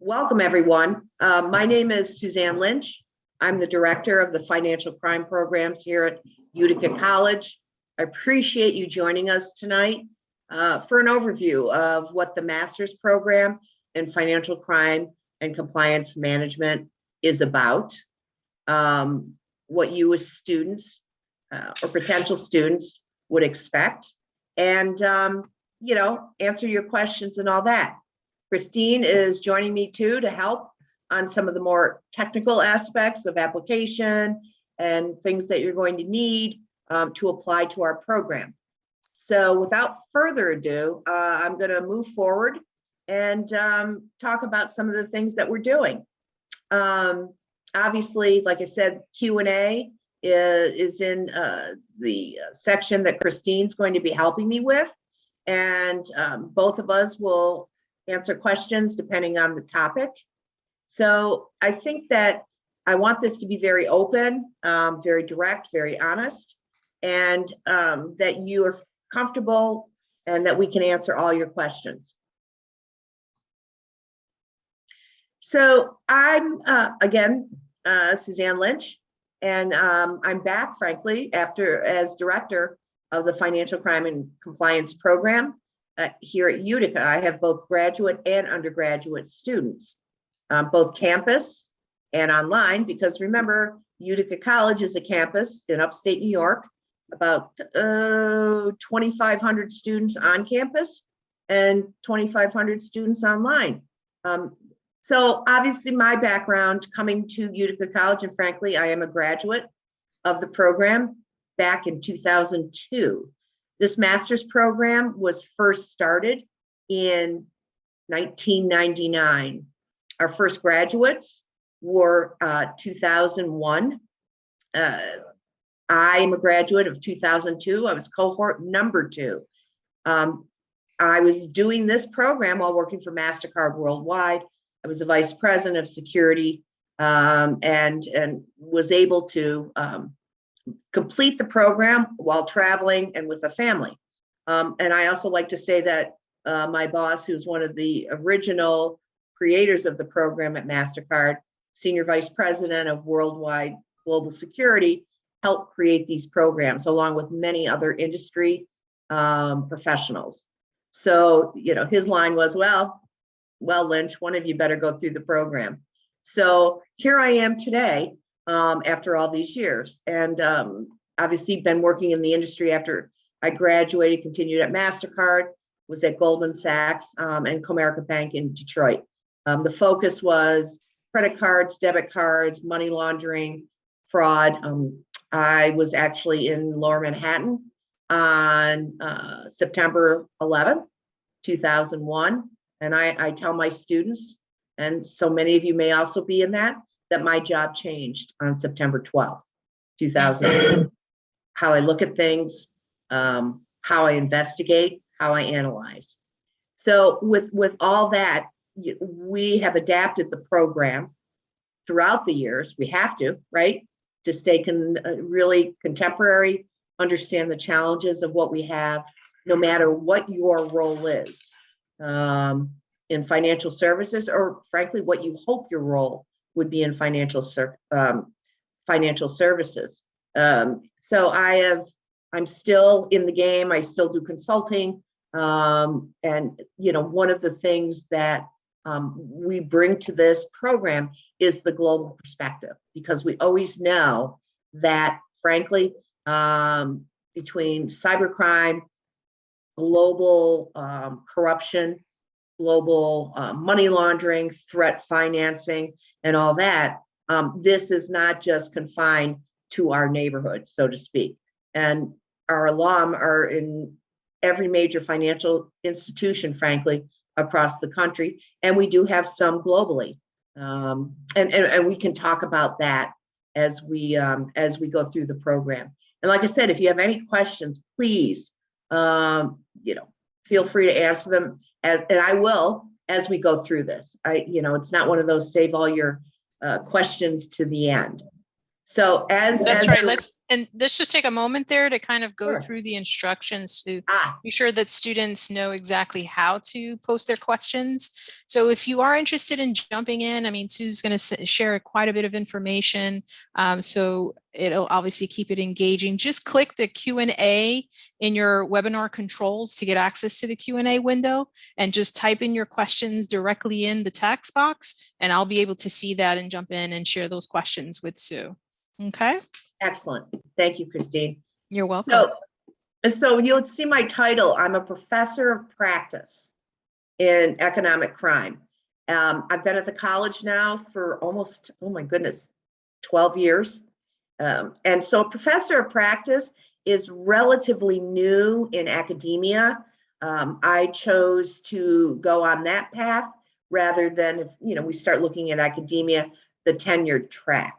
Welcome, everyone. My name is Suzanne Lynch. I'm the director of the financial crime programs here at Utica College. I appreciate you joining us tonight for an overview of what the master's program in financial crime and compliance management is about, what you as students or potential students would expect, and answer your questions and all that. Christine is joining me too to help on some of the more technical aspects of application and things that you're going to need to apply to our program. So without further ado, I'm going to move forward and talk about some of the things that we're doing. Obviously, like I said, Q&A is in the section that Christine's going to be helping me with, and both of us will answer questions depending on the topic. So I think that I want this to be very open, very direct, very honest, and that you are comfortable and that we can answer all your questions. So I'm, again, Suzanne Lynch, and I'm back, frankly, as director of the Financial Crime and Compliance Program here at Utica. I have both graduate and undergraduate students, both campus and online, because remember, Utica College is a campus in upstate New York, about 2,500 students on campus and 2,500 students online. So obviously my background coming to Utica College, and frankly, I am a graduate of the program back in 2002. This master's program was first started in 1999. Our first graduates were 2001. I am a graduate of 2002. I was cohort number 2. I was doing this program while working for MasterCard Worldwide. I was a vice president of security and was able to complete the program while traveling and with a family. And I also like to say that my boss, who's one of the original creators of the program at MasterCard, senior vice president of worldwide global security, helped create these programs along with many other industry professionals. So, his line was, well, Lynch, one of you better go through the program. So here I am today, after all these years, and obviously been working in the industry after I graduated, continued at MasterCard, was at Goldman Sachs and Comerica Bank in Detroit. The focus was credit cards, debit cards, money laundering, fraud. I was actually in Lower Manhattan on September 11th, 2001. And I tell my students, and so many of you may also be in that my job changed on September 12th, 2001. How I look at things, how I investigate, how I analyze. So with all that, we have adapted the program throughout the years. We have to, right? To stay really contemporary, understand the challenges of what we have, no matter what your role is in financial services, or frankly, what you hope your role would be in financial services. So I'm still in the game. I still do consulting. And one of the things that we bring to this program is the global perspective, because we always know that, frankly, between cybercrime, global corruption, global money laundering, threat financing, and all that, this is not just confined to our neighborhood, so to speak. And our alum are in every major financial institution, frankly, across the country, and we do have some globally. And we can talk about that as we go through the program. And like I said, if you have any questions, please, feel free to answer them, and I will as we go through this. It's not one of those save all your questions to the end. So That's right. Let's just take a moment there to kind of go Sure. through the instructions to Ah, be sure that students know exactly how to post their questions. So if you are interested in jumping in, I mean, Sue's going to share quite a bit of information. So it'll obviously keep it engaging. Just click the Q&A in your webinar controls to get access to the Q&A window, and just type in your questions directly in the text box, and I'll be able to see that and jump in and share those questions with Sue. Okay. excellent. Thank you, Christine. You're welcome. So you'll see my title. I'm a professor of practice in economic crime. I've been at the college now for almost, oh my goodness, 12 years. And so a professor of practice is relatively new in academia. I chose to go on that path rather than, if we start looking at academia, the tenured track.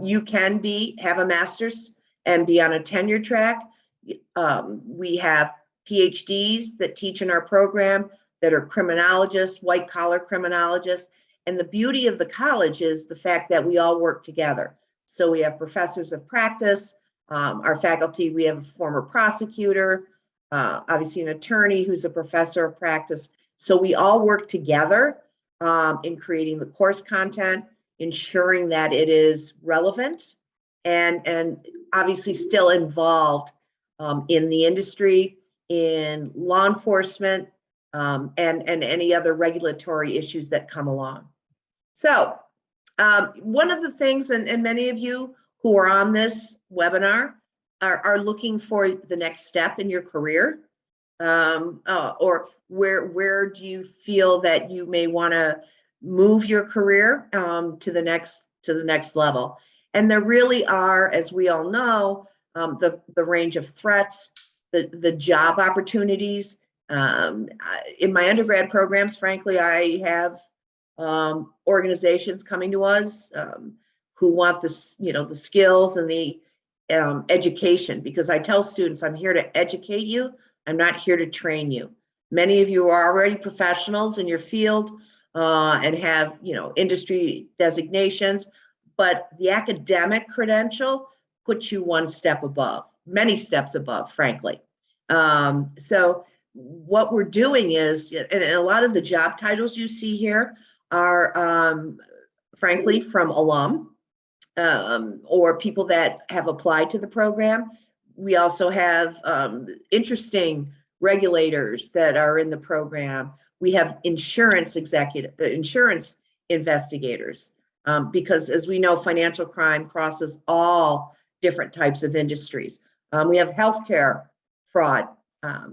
You can have a master's and be on a tenure track. We have PhDs that teach in our program that are criminologists, white collar criminologists. And the beauty of the college is the fact that we all work together. So we have professors of practice, our faculty, we have a former prosecutor, obviously an attorney who's a professor of practice. So we all work together in creating the course content, ensuring that it is relevant and obviously still involved in the industry, in law enforcement, and any other regulatory issues that come along. So one of the things, and many of you who are on this webinar are looking for the next step in your career, or where do you feel that you may want to move your career to the next level. And there really are, as we all know, the range of threats, the job opportunities. In my undergrad programs, frankly, I have organizations coming to us who want this, the skills and the education, because I tell students, I'm here to educate you. I'm not here to train you. Many of you are already professionals in your field and have, industry designations, but the academic credential puts you one step above, many steps above, frankly. So what we're doing is, and a lot of the job titles you see here are, frankly, from alum or people that have applied to the program. We also have interesting regulators that are in the program. We have insurance investigators, because as we know, financial crime crosses all different types of industries. We have healthcare fraud,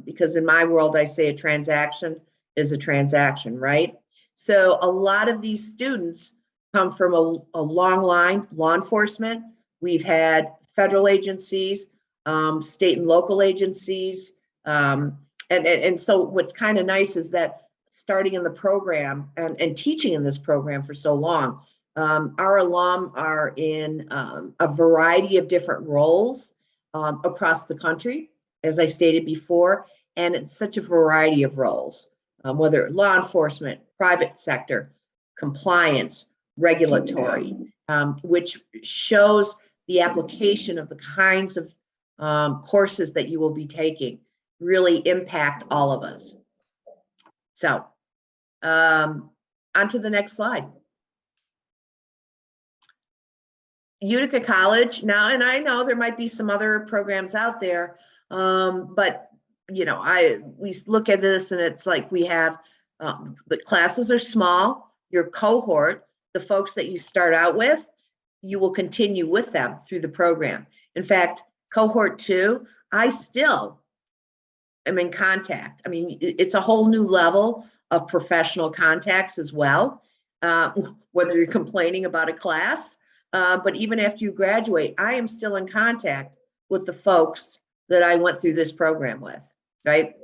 because in my world, I say a transaction is a transaction, right? So a lot of these students come from a long line, law enforcement. We've had federal agencies, state and local agencies. And so what's kind of nice is that starting in the program and teaching in this program for so long, our alum are in a variety of different roles across the country, as I stated before, and it's such a variety of roles, whether law enforcement, private sector, compliance, regulatory, which shows the application of the kinds of courses that you will be taking really impact all of us. So on to the next slide. Utica College now, and I know there might be some other programs out there, but we look at this and it's like we have the classes are small. Your cohort, the folks that you start out with, you will continue with them through the program. In fact, cohort 2, I still am in contact. I mean, it's a whole new level of professional contacts as well, whether you're complaining about a class, but even after you graduate, I am still in contact with the folks that I went through this program with, right?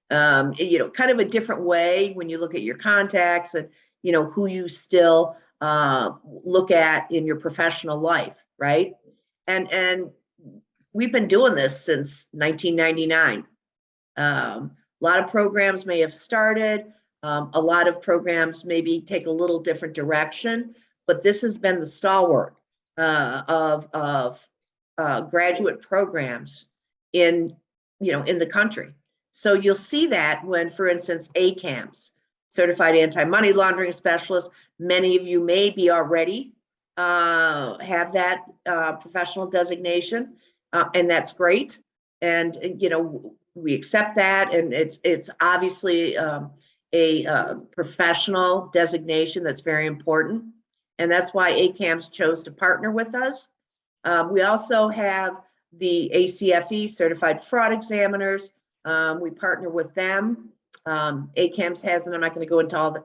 Kind of a different way when you look at your contacts and, who you still look at in your professional life, right? And we've been doing this since 1999. A lot of programs may have started. A lot of programs maybe take a little different direction, but this has been the stalwart of graduate programs in the country. So you'll see that when, for instance, ACAMS, Certified Anti-Money Laundering Specialist, many of you may already have that professional designation, and that's great. And we accept that, and it's obviously a professional designation that's very important, and that's why ACAMS chose to partner with us. We also have the ACFE, Certified Fraud Examiners. We partner with them. ACAMS has, and I'm not going to go into all the,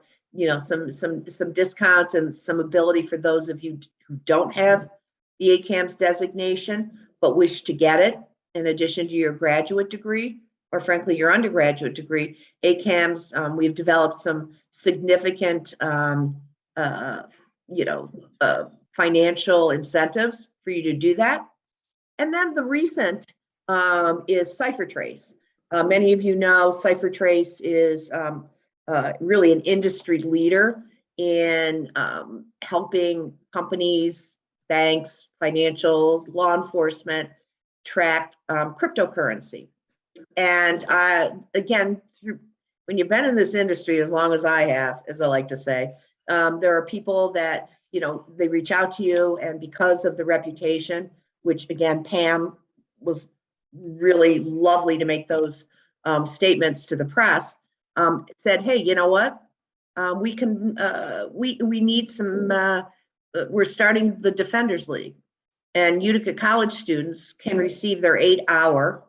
some discounts and some ability for those of you who don't have the ACAMS designation, but wish to get it in addition to your graduate degree, or frankly, your undergraduate degree. ACAMS, we've developed some significant, financial incentives for you to do that. And then the recent is CipherTrace. Many of you know CipherTrace is really an industry leader in helping companies, banks, financials, law enforcement track cryptocurrency. And again, when you've been in this industry as long as I have, as I like to say, there are people that, they reach out to you, and because of the reputation, which again, Pam was really lovely to make those statements to the press, said, hey, you know what? We need some, we're starting the Defenders League, and Utica College students can receive their 8-hour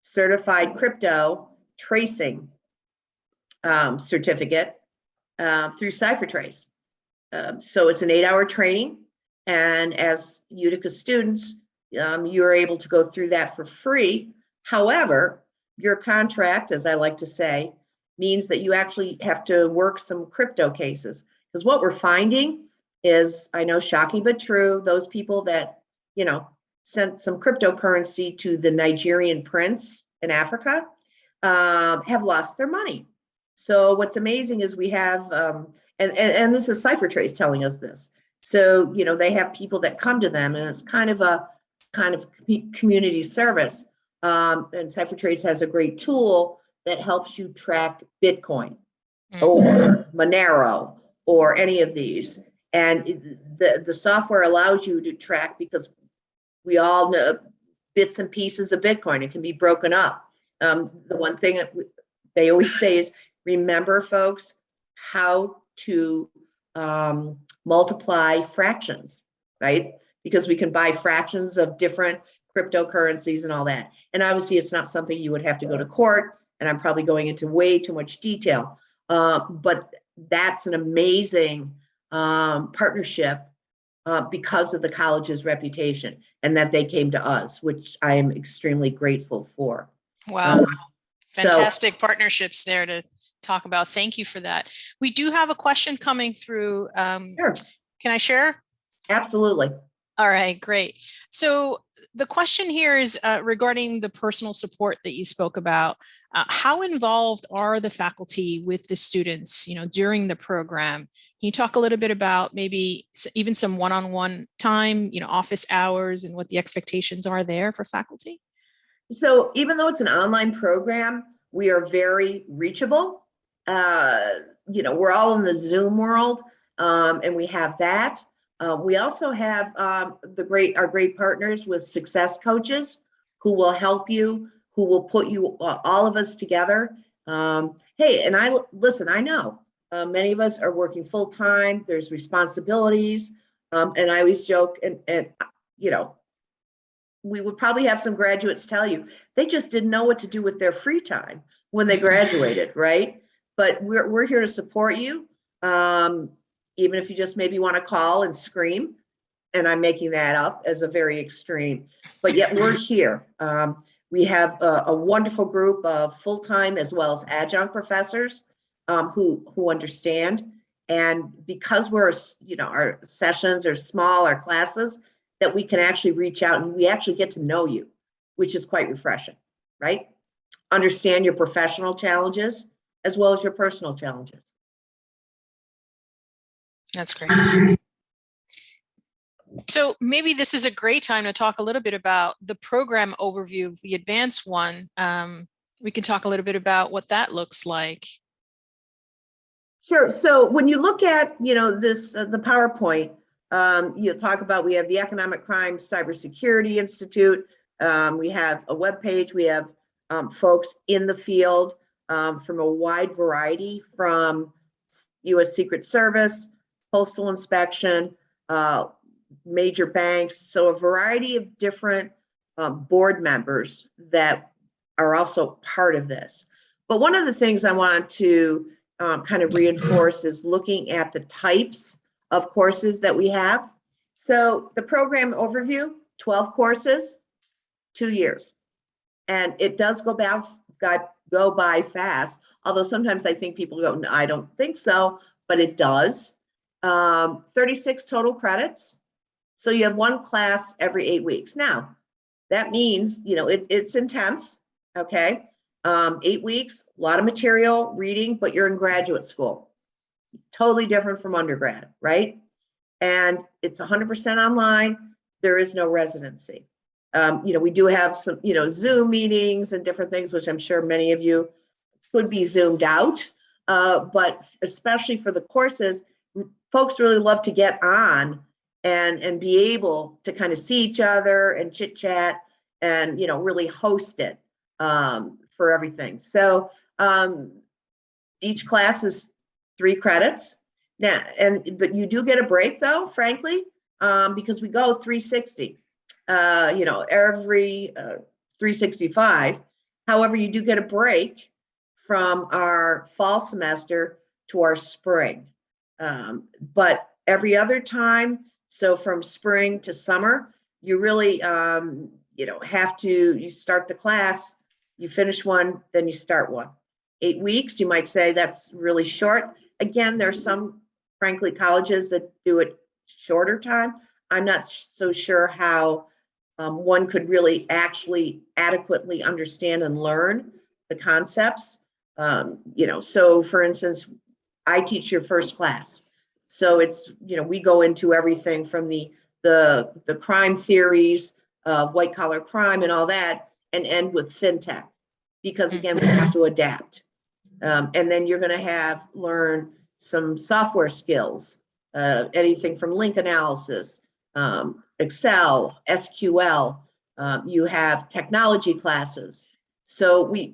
certified crypto tracing certificate through CipherTrace. So it's an 8-hour training, and as Utica students, you're able to go through that for free. However, your contract, as I like to say, means that you actually have to work some crypto cases, because what we're finding is, I know, shocking but true, those people that sent some cryptocurrency to the Nigerian prince in Africa have lost their money. So what's amazing is we have, and this is CipherTrace telling us this. So they have people that come to them, and it's kind of community service. And CipherTrace has a great tool that helps you track Bitcoin or Monero or any of these. And the software allows you to track, because we all know bits and pieces of Bitcoin. It can be broken up. The one thing that they always say is, remember, folks, how to multiply fractions, right? Because we can buy fractions of different cryptocurrencies and all that. And obviously, it's not something you would have to go to court, and I'm probably going into way too much detail. But that's an amazing partnership because of the college's reputation, and that they came to us, which I am extremely grateful for. Wow. Fantastic partnerships there to talk about. Thank you for that. We do have a question coming through. Sure. Can I share? Absolutely. All right, great. So the question here is regarding the personal support that you spoke about. How involved are the faculty with the students, during the program? Can you talk a little bit about maybe even some one-on-one time, office hours, and what the expectations are there for faculty? So even though it's an online program, we are very reachable. We're all in the Zoom world, and we have that. We also have our great partners with success coaches who will help you, who will put you, all of us together. Hey, and I know many of us are working full time. There's responsibilities, and I always joke, and we would probably have some graduates tell you they just didn't know what to do with their free time when they graduated, right? But we're here to support you. Even if you just maybe want to call and scream, and I'm making that up as a very extreme, but yet we're here. We have a wonderful group of full-time as well as adjunct professors who understand. And because our sessions are small, our classes, that we can actually reach out and we actually get to know you, which is quite refreshing, right? Understand your professional challenges as well as your personal challenges. That's great. So maybe this is a great time to talk a little bit about the program overview of the advanced one. We can talk a little bit about what that looks like. Sure. So when you look at, this, the PowerPoint, you talk about, we have the Economic Crime Cybersecurity Institute. We have a webpage. We have folks in the field from a wide variety, from U.S. Secret Service, Postal Inspection, major banks. So a variety of different board members that are also part of this. But one of the things I want to kind of reinforce is looking at the types of courses that we have. So the program overview, 12 courses, 2 years. And it does go by fast, although sometimes I think people go, no, I don't think so, but it does. 36 total credits. So you have one class every 8 weeks. Now, that means, it's intense, okay? 8 weeks, a lot of material, reading, but you're in graduate school. Totally different from undergrad, right? And it's 100% online. There is no residency. We do have some, Zoom meetings and different things, which I'm sure many of you could be Zoomed out. But especially for the courses, folks really love to get on and be able to kind of see each other and chit chat and, really host it for everything. So each class is 3 credits. Now, and you do get a break though, frankly, because we go 360, every 365. However, you do get a break from our fall semester to our spring. But every other time, so from spring to summer, you really, you start the class, you finish one, then you start one. 8 weeks, you might say that's really short. Again, there's some, frankly, colleges that do it shorter time. I'm not so sure how one could really actually adequately understand and learn the concepts. So for instance, I teach your first class. So it's, we go into everything from the crime theories of white collar crime and all that, and end with fintech, because again, we have to adapt. And then you're going to learn some software skills, anything from link analysis, Excel, SQL. You have technology classes. So we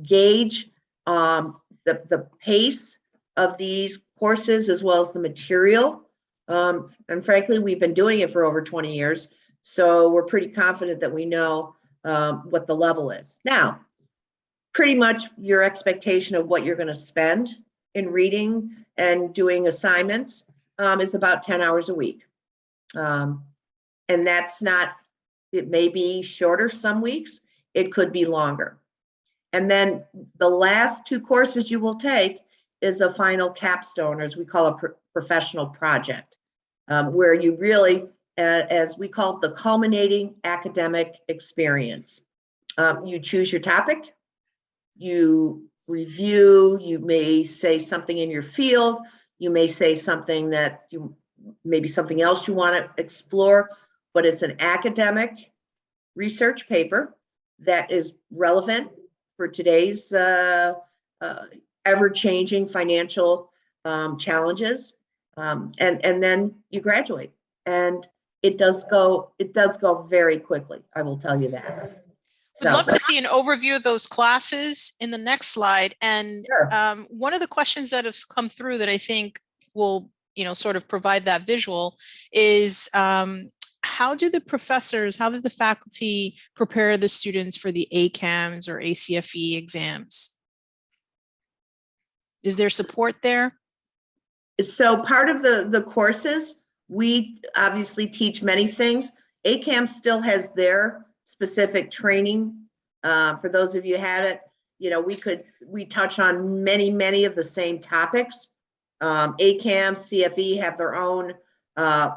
gauge the pace of these courses as well as the material. And frankly, we've been doing it for over 20 years. So we're pretty confident that we know what the level is. Now, pretty much your expectation of what you're going to spend in reading and doing assignments is about 10 hours a week. And that's not, it may be shorter some weeks, it could be longer. And then the last 2 courses you will take is a final capstone, or as we call a professional project, where you really, as we call it, the culminating academic experience. You choose your topic, you review, you may say something in your field, you may say something that maybe something else you want to explore, but it's an academic research paper that is relevant for today's ever-changing financial challenges, and then you graduate, and it does go very quickly. I will tell you that. We'd love to see an overview of those classes in the next slide. And sure. One of the questions that have come through that I think will, sort of provide that visual is how do the faculty prepare the students for the ACAMS or ACFE exams? Is there support there? So part of the courses, we obviously teach many things. ACAMS still has their specific training. For those of you who had it, we touch on many of the same topics. ACAMS, CFE have their own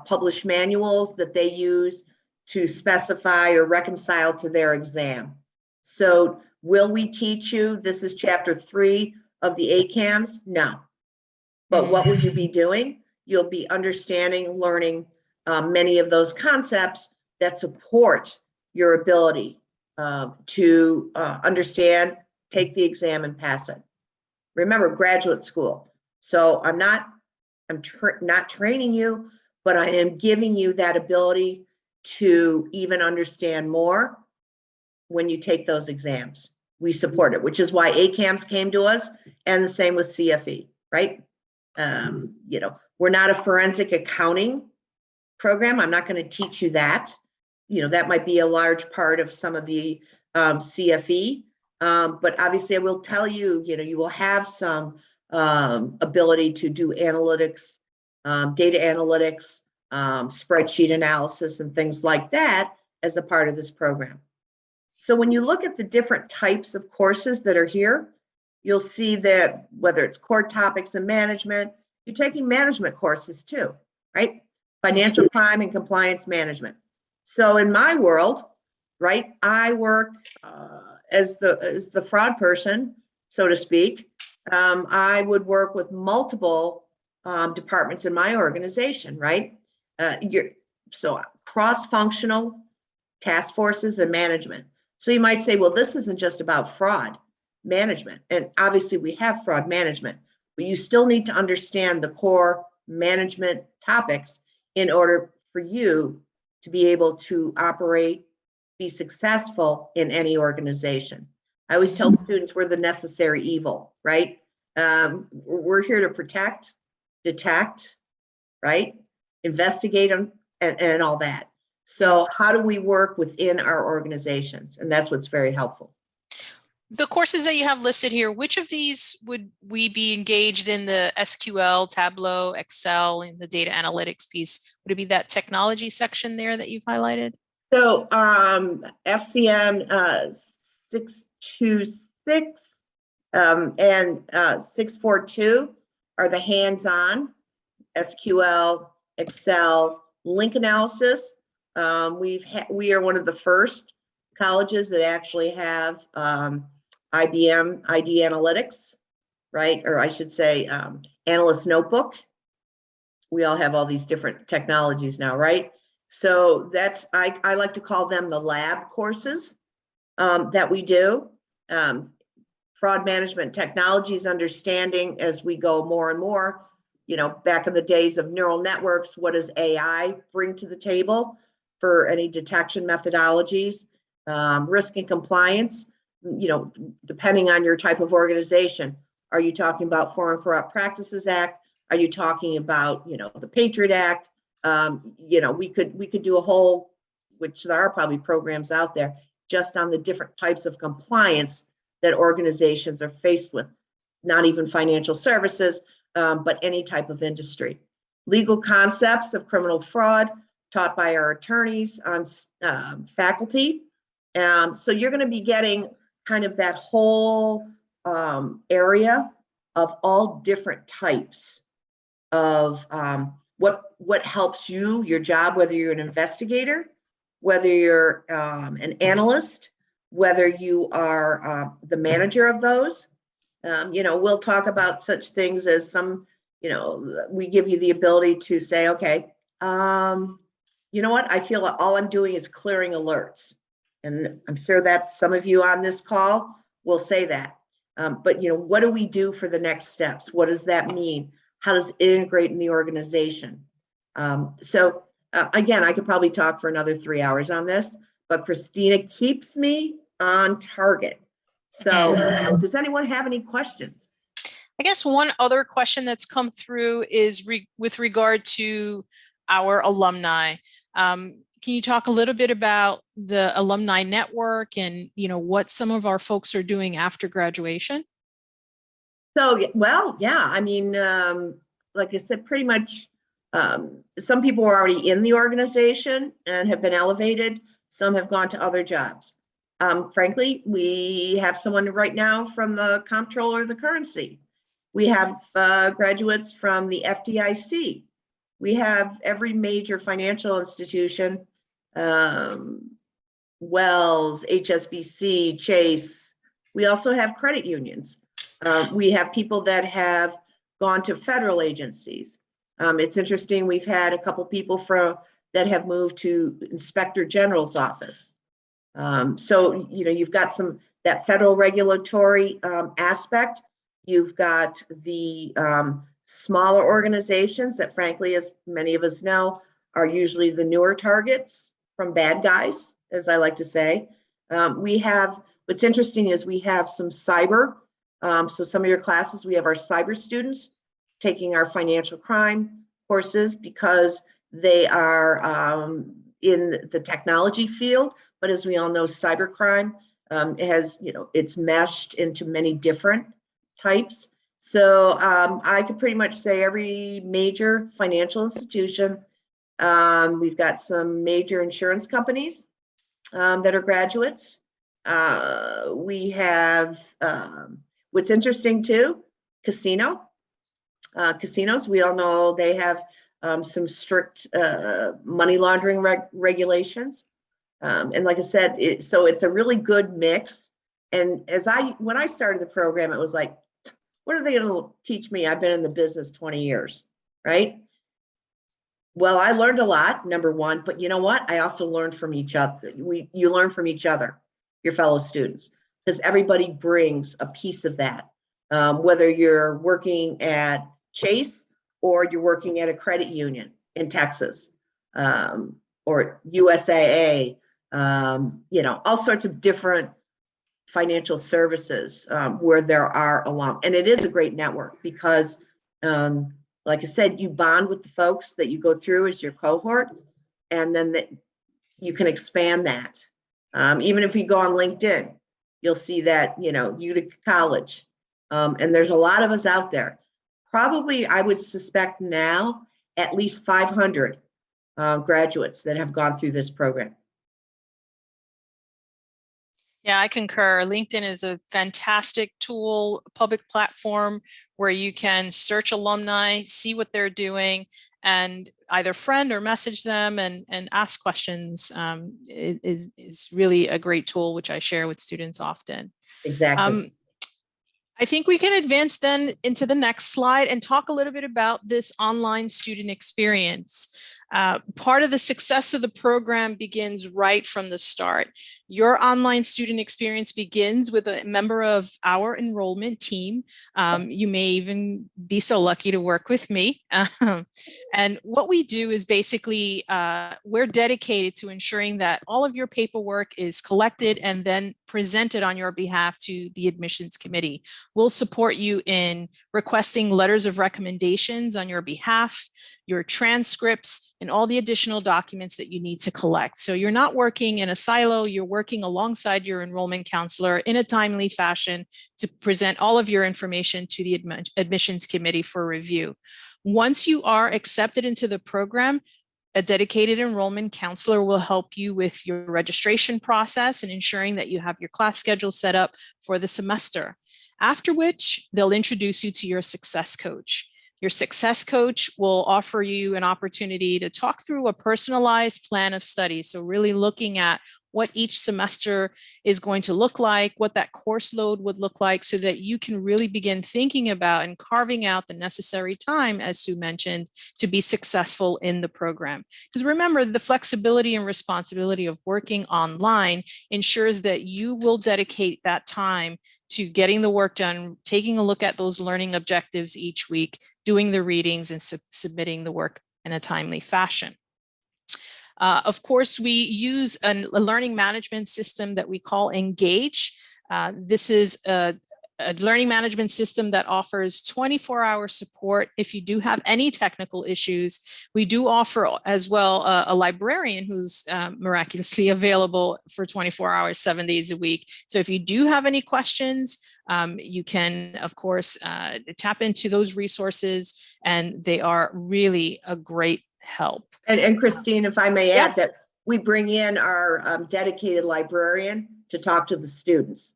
published manuals that they use to specify or reconcile to their exam. So will we teach you, this is chapter 3 of the ACAMS? No. But what will you be doing? You'll be understanding, learning many of those concepts that support your ability to understand, take the exam, and pass it. Remember, graduate school. So I'm not training you, but I am giving you that ability to even understand more when you take those exams. We support it, which is why ACAMS came to us, and the same with CFE, right? We're not a forensic accounting program. I'm not going to teach you that. That might be a large part of some of the CFE, but obviously I will tell you, you will have some ability to do analytics, data analytics, spreadsheet analysis, and things like that as a part of this program. So when you look at the different types of courses that are here, you'll see that whether it's core topics in management, you're taking management courses too, right? Financial crime and compliance management. So in my world, right, I work as the fraud person, so to speak. I would work with multiple departments in my organization, right? So cross-functional task forces and management. So you might say, well, this isn't just about fraud management. And obviously we have fraud management, but you still need to understand the core management topics in order for you to be able to operate, be successful in any organization. I always tell students we're the necessary evil, right? We're here to protect, detect, right? Investigate them and all that. So how do we work within our organizations? And that's what's very helpful. The courses that you have listed here, which of these would we be engaged in the SQL, Tableau, Excel, and the data analytics piece? Would it be that technology section there that you've highlighted? So FCM 626 and 642 are the hands-on SQL, Excel, link analysis. We are one of the first colleges that actually have IBM ID Analytics, right? Or I should say Analyst Notebook. We all have all these different technologies now, right? So that's, I like to call them the lab courses that we do. Fraud management technologies, understanding as we go more and more, back in the days of neural networks, what does AI bring to the table for any detection methodologies? Risk and compliance, depending on your type of organization. Are you talking about Foreign Corrupt Practices Act? Are you talking about, the Patriot Act? We could do a whole, which there are probably programs out there just on the different types of compliance that organizations are faced with, not even financial services, but any type of industry. Legal concepts of criminal fraud taught by our attorneys on faculty. So you're going to be getting kind of that whole area of all different types of what helps you, your job, whether you're an investigator, whether you're an analyst, whether you are the manager of those. We'll talk about such things as we give you the ability to say, okay, you know what? I feel like all I'm doing is clearing alerts. And I'm sure that some of you on this call will say that. But what do we do for the next steps? What does that mean? How does it integrate in the organization? Again, I could probably talk for another 3 hours on this, but Christina keeps me on target. So does anyone have any questions? I guess one other question that's come through is with regard to our alumni. Can you talk a little bit about the Alumni Network and, what some of our folks are doing after graduation? So, well, yeah, I mean, like I said, pretty much some people are already in the organization and have been elevated. Some have gone to other jobs. Frankly, we have someone right now from the comptroller of the currency. We have graduates from the FDIC. We have every major financial institution, Wells, HSBC, Chase. We also have credit unions. We have people that have gone to federal agencies. It's interesting, we've had a couple people that have moved to Inspector General's office. So, you've got that federal regulatory aspect. You've got the smaller organizations that, frankly, as many of us know, are usually the newer targets from bad guys, as I like to say. What's interesting is we have some cyber. So some of your classes, we have our cyber students taking our financial crime courses because they are in the technology field. But as we all know, cybercrime it's meshed into many different types. So I could pretty much say every major financial institution. We've got some major insurance companies that are graduates. We have, what's interesting too, casinos. We all know they have some strict money laundering regulations. And like I said, so it's a really good mix. And when I started the program, it was like, what are they going to teach me? I've been in the business 20 years, right? Well, I learned a lot, number one, but you know what? I also learned from each other. You learn from each other, your fellow students, because everybody brings a piece of that. Whether you're working at Chase or you're working at a credit union in Texas, or USAA, all sorts of different financial services where there are alum. And it is a great network because like I said, you bond with the folks that you go through as your cohort, and then you can expand that. Even if you go on LinkedIn, you'll see that, Utica College. And there's a lot of us out there. Probably, I would suspect now, at least 500 graduates that have gone through this program. Yeah, I concur. LinkedIn is a fantastic tool, public platform where you can search alumni, see what they're doing, and either friend or message them and ask questions. Is really a great tool, which I share with students often. Exactly. I think we can advance then into the next slide and talk a little bit about this online student experience. Part of the success of the program begins right from the start. Your online student experience begins with a member of our enrollment team. You may even be so lucky to work with me. And what we do is basically, we're dedicated to ensuring that all of your paperwork is collected and then presented on your behalf to the admissions committee. We'll support you in requesting letters of recommendations on your behalf, your transcripts, and all the additional documents that you need to collect. So you're not working in a silo, you're working alongside your enrollment counselor in a timely fashion to present all of your information to the admissions committee for review. Once you are accepted into the program, a dedicated enrollment counselor will help you with your registration process and ensuring that you have your class schedule set up for the semester. After which, they'll introduce you to your success coach. Your success coach will offer you an opportunity to talk through a personalized plan of study. So really looking at what each semester is going to look like, what that course load would look like, so that you can really begin thinking about and carving out the necessary time, as Sue mentioned, to be successful in the program. Because remember, the flexibility and responsibility of working online ensures that you will dedicate that time to getting the work done, taking a look at those learning objectives each week, doing the readings, and submitting the work in a timely fashion. Of course, we use a learning management system that we call Engage. This is a learning management system that offers 24-hour support if you do have any technical issues. We do offer as well a librarian who's miraculously available for 24 hours, 7 days a week. So if you do have any questions, you can, of course, tap into those resources, and they are really a great help. And Christine, if I may add that we bring in our dedicated librarian to talk to the students,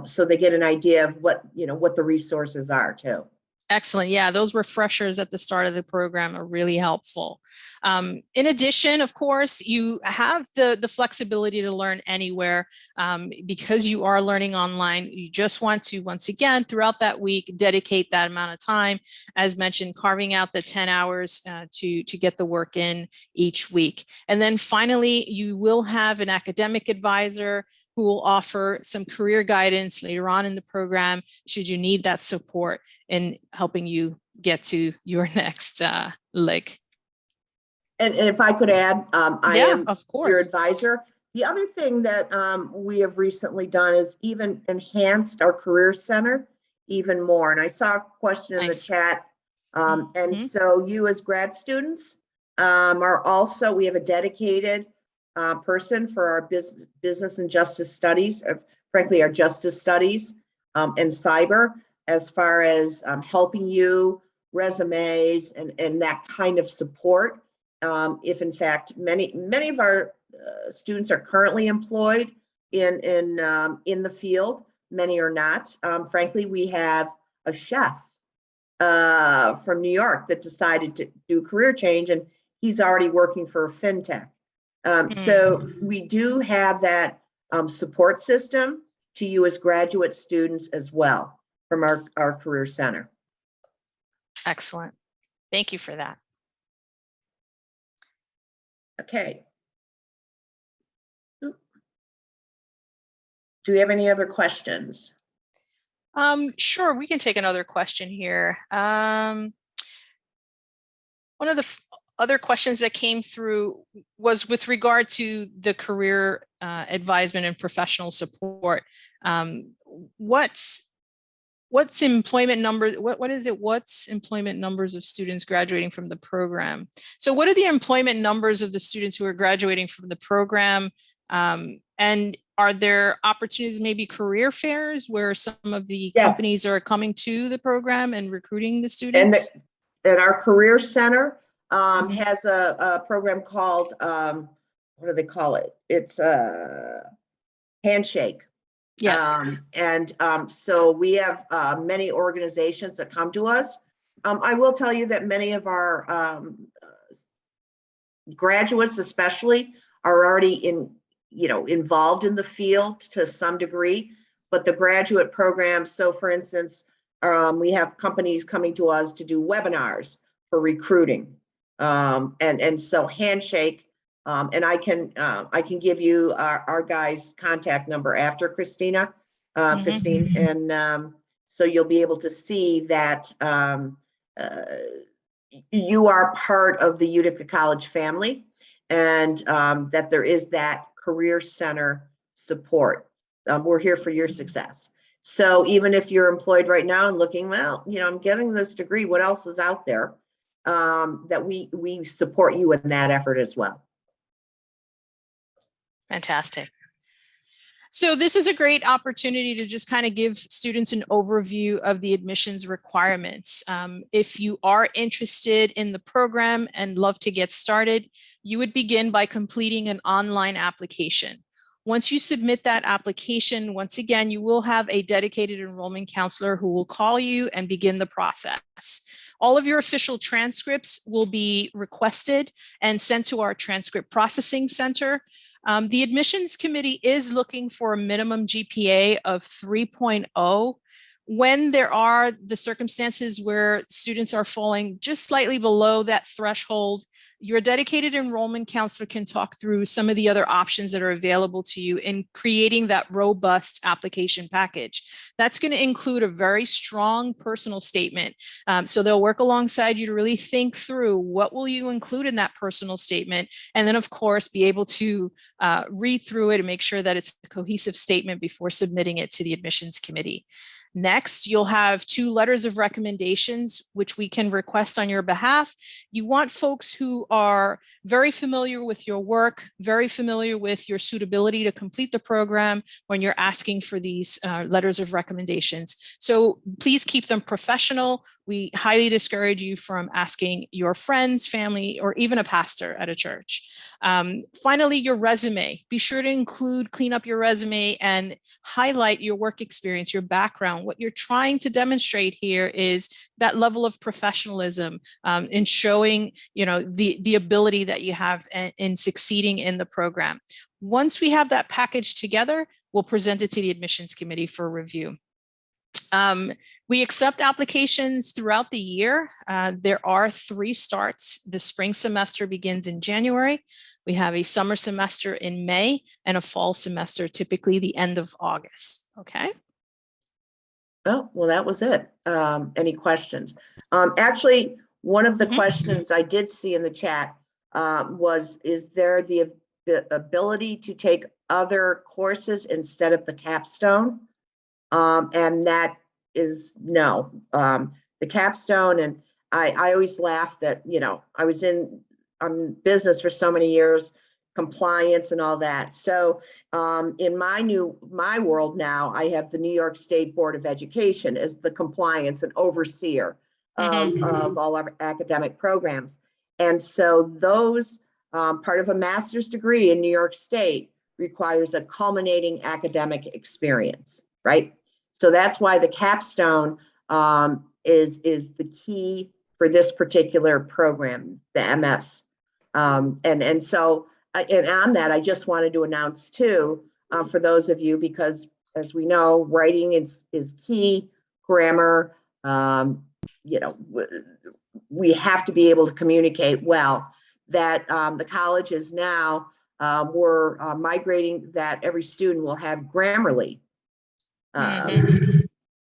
so they get an idea of what the resources are too. Excellent. Yeah, those refreshers at the start of the program are really helpful. In addition, of course, you have the flexibility to learn anywhere because you are learning online. You just want to, once again, throughout that week, dedicate that amount of time, as mentioned, carving out the 10 hours to get the work in each week. And then finally, you will have an academic advisor who will offer some career guidance later on in the program, should you need that support in helping you get to your next leg. And if I could add, I am of course. your advisor. The other thing that we have recently done is even enhanced our career center even more. And I saw a question in the chat. And so you as grad students are also, we have a dedicated person for our business and justice studies, frankly, our justice studies and cyber, as far as helping you resumes and that kind of support. If in fact many of our students are currently employed in the field, many are not. Frankly, we have a chef from New York that decided to do career change, and he's already working for a fintech. So we do have that support system to you as graduate students as well from our career center. Excellent. Thank you for that. Okay. Do we have any other questions? Sure, we can take another question here. One of the other questions that came through was with regard to the career advisement and professional support. What's employment number? What is it? What's employment numbers of students graduating from the program? So what are the employment numbers of the students who are graduating from the program? And are there opportunities, maybe career fairs, where some of the companies are coming to the program and recruiting the students? And our career center has a program called, what do they call it? It's a Handshake. Yes. So we have many organizations that come to us. I will tell you that many of our graduates especially are already involved in the field to some degree, but the graduate programs, so for instance, we have companies coming to us to do webinars for recruiting. And so Handshake, and I can give you our guy's contact number after Christine, and so you'll be able to see that you are part of the Utica College family, and that there is that career center support. We're here for your success. So even if you're employed right now and looking, well, I'm getting this degree, what else is out there? That we support you in that effort as well. Fantastic. So this is a great opportunity to just kind of give students an overview of the admissions requirements. If you are interested in the program and love to get started, you would begin by completing an online application. Once you submit that application, once again, you will have a dedicated enrollment counselor who will call you and begin the process. All of your official transcripts will be requested and sent to our transcript processing center. The admissions committee is looking for a minimum GPA of 3.0. When there are the circumstances where students are falling just slightly below that threshold, your dedicated enrollment counselor can talk through some of the other options that are available to you in creating that robust application package. That's going to include a very strong personal statement. So they'll work alongside you to really think through what will you include in that personal statement, and then of course be able to read through it and make sure that it's a cohesive statement before submitting it to the admissions committee. Next, you'll have 2 letters of recommendations, which we can request on your behalf. You want folks who are very familiar with your work, very familiar with your suitability to complete the program when you're asking for these letters of recommendations. So please keep them professional. We highly discourage you from asking your friends, family, or even a pastor at a church. Finally, your resume. Be sure to clean up your resume and highlight your work experience, your background. What you're trying to demonstrate here is that level of professionalism in showing, the ability that you have in succeeding in the program. Once we have that package together, we'll present it to the admissions committee for review. We accept applications throughout the year. There are 3 starts. The spring semester begins in January. We have a summer semester in May and a fall semester, typically the end of August. Okay. Oh, well, that was it. Any questions? Actually, one of the questions I did see in the chat was, is there the ability to take other courses instead of the capstone? And that is no. The capstone, and I always laugh that, I was in business for so many years, compliance and all that. So in my world now, I have the New York State Board of Education as the compliance and overseer of all our academic programs. And so those part of a master's degree in New York State requires a culminating academic experience, right? So that's why the capstone is the key for this particular program, the MS. And so on that, I just wanted to announce too, for those of you, because as we know, writing is key, grammar, we have to be able to communicate well, that the college is now, we're migrating that every student will have Grammarly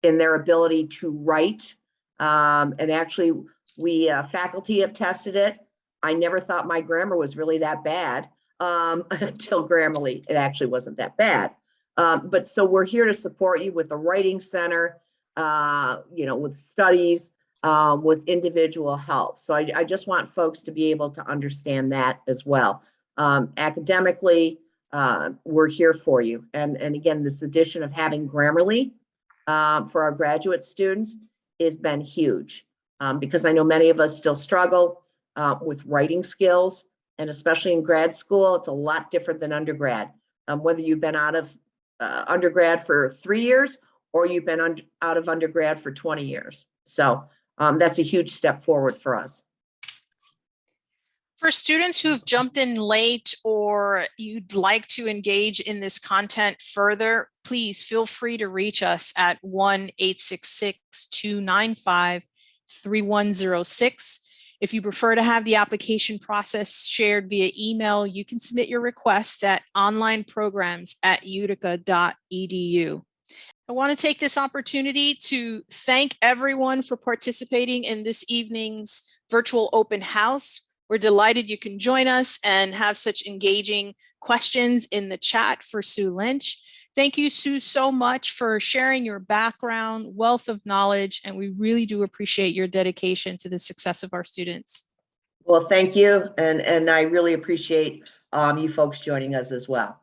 in their ability to write. And actually, we faculty have tested it. I never thought my grammar was really that bad until Grammarly. It actually wasn't that bad. But so we're here to support you with the writing center, with studies, with individual help. So I just want folks to be able to understand that as well. Academically, we're here for you. And again, this addition of having Grammarly for our graduate students has been huge, because I know many of us still struggle with writing skills, and especially in grad school, it's a lot different than undergrad. Whether you've been out of undergrad for 3 years or you've been out of undergrad for 20 years. So that's a huge step forward for us. For students who've jumped in late or you'd like to engage in this content further, please feel free to reach us at 1-866-295-3106. If you prefer to have the application process shared via email, you can submit your request at onlineprograms@utica.edu. I want to take this opportunity to thank everyone for participating in this evening's virtual open house. We're delighted you can join us and have such engaging questions in the chat for Sue Lynch. Thank you, Sue, so much for sharing your background, wealth of knowledge, and we really do appreciate your dedication to the success of our students. Well, thank you. And I really appreciate you folks joining us as well.